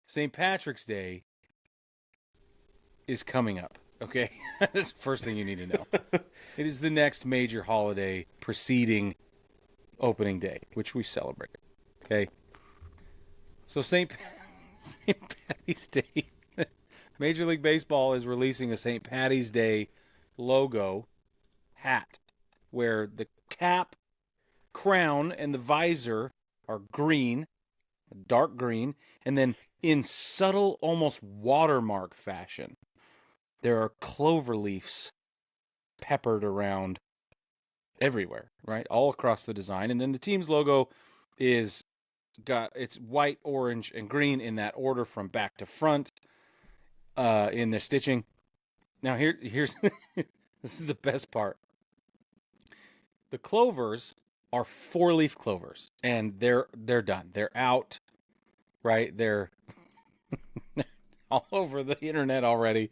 St. Patrick's Day is coming up, okay? That's the first thing you need to know. It is the next major holiday preceding opening day, which we celebrate, okay? So St. Patty's Day, Major League Baseball is releasing a St. Patty's Day logo hat where the cap, crown, and the visor are green, dark green, and then in subtle, almost watermark fashion, there are clover leaves peppered around everywhere, right? All across the design. And then the team's logo is it's white, orange, and green in that order from back to front in their stitching. Now here's this is the best part. The clovers are 4-leaf clovers, and they're done. They're out, right? They're all over the internet already.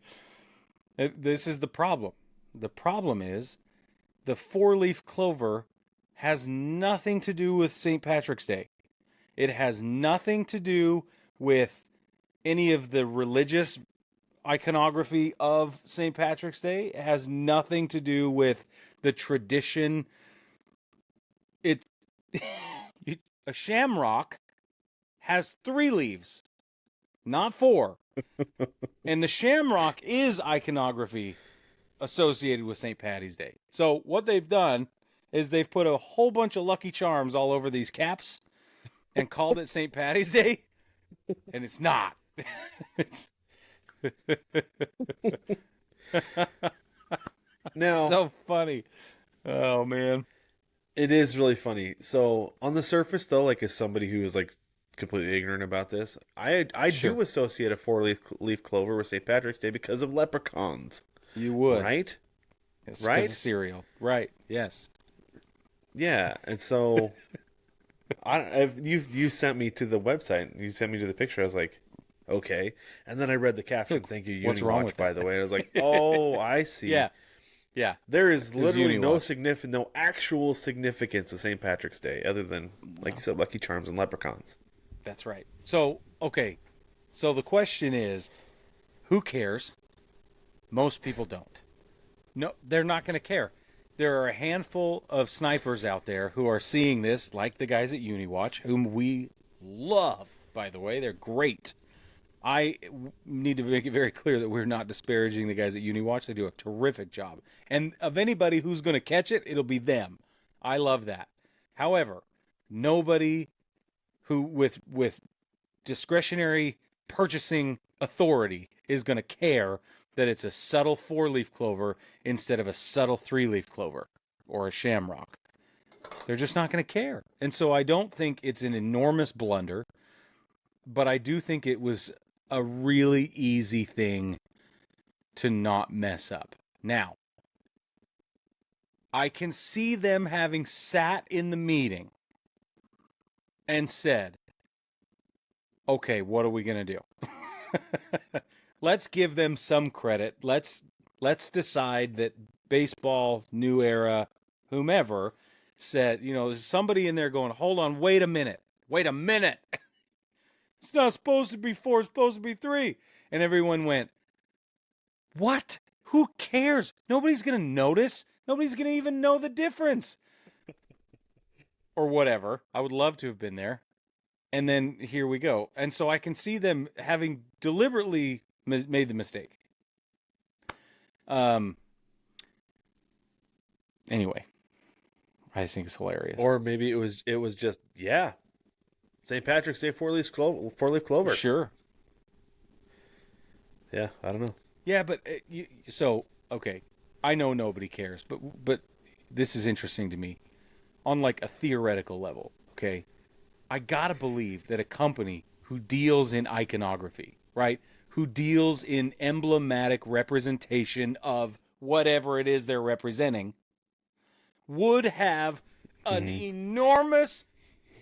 This is the problem. The problem is the 4-leaf clover has nothing to do with St. Patrick's Day. It has nothing to do with any of the religious iconography of St. Patrick's Day. It has nothing to do with the tradition. A shamrock has 3 leaves, not 4. And the shamrock is iconography associated with St. Patty's Day. So what they've done is they've put a whole bunch of Lucky Charms all over these caps and called it St. Patty's Day, and it's not. It's now so funny. Oh man. It is really funny. So on the surface, though, like as somebody who is like completely ignorant about this, I Sure. do associate a 4-leaf clover with St. Patrick's Day because of leprechauns. You would. Right? It's Right? 'cause of cereal. Right. Yes. Yeah, and so you sent me to the website. You sent me to the picture. I was like, okay. And then I read the caption. Thank you, What's wrong Uniwatch, with by that? the way. And I was like, oh, I see. Yeah. Yeah. There is literally Uniwatch. no actual significance of St. Patrick's Day other than, like you said, Lucky Charms and leprechauns. That's right. So, okay. So the question is, who cares? Most people don't. No, they're not going to care. There are a handful of snipers out there who are seeing this, like the guys at Uniwatch, whom we love, by the way. They're great. I need to make it very clear that we're not disparaging the guys at Uniwatch. They do a terrific job. And of anybody who's going to catch it, it'll be them. I love that. However, nobody who with discretionary purchasing authority is going to care that it's a subtle 4-leaf clover instead of a subtle 3-leaf clover or a shamrock. They're just not going to care. And so I don't think it's an enormous blunder, but I do think it was a really easy thing to not mess up. Now, I can see them having sat in the meeting and said, okay, what are we going to do? Let's give them some credit. Let's decide that baseball, new era, whomever said, there's somebody in there going, hold on, wait a minute. It's not supposed to be 4, it's supposed to be 3. And everyone went, what? Who cares? Nobody's going to notice. Nobody's going to even know the difference. Or whatever. I would love to have been there. And then here we go. And so I can see them having deliberately made the mistake. Anyway, I just think it's hilarious. Or maybe it was just, yeah, St. Patrick's Day 4-leaf clover. Sure. Yeah, I don't know. Yeah, but okay, I know nobody cares, but this is interesting to me on like a theoretical level. Okay, I gotta believe that a company who deals in iconography, right, who deals in emblematic representation of whatever it is they're representing, would have an enormous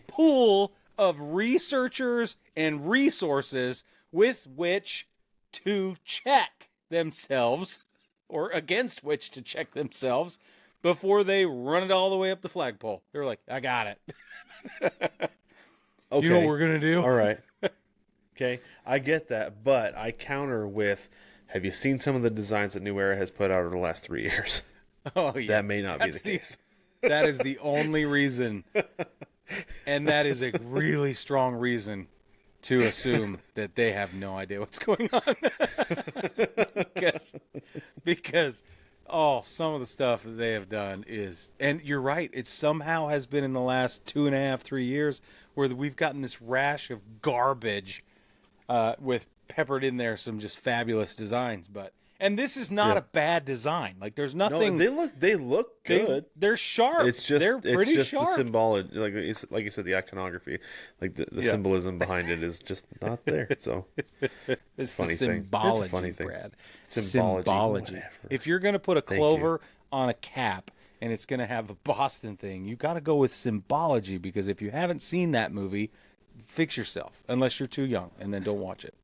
pool of researchers and resources with which to check themselves, or against which to check themselves, before they run it all the way up the flagpole. They're like, I got it. Okay. You know what we're going to do? All right. Okay, I get that, but I counter with, have you seen some of the designs that New Era has put out over the last 3 years? Oh yeah, That may not be the case. That is the only reason, and that is a really strong reason to assume that they have no idea what's going on. because some of the stuff that they have done is, and you're right, it somehow has been in the last 2.5, 3 years where we've gotten this rash of garbage with peppered in there some just fabulous designs. And this is not a bad design. Like, there's nothing. No, they look good. They're sharp. They're pretty sharp. The symbology, like you said, the iconography, like the symbolism behind it is just not there. So it's funny the thing. symbology, It's a funny thing. Brad. Symbology. If you're gonna put a clover on a cap and it's gonna have a Boston thing, you got to go with symbology, because if you haven't seen that movie, fix yourself. Unless you're too young, and then don't watch it.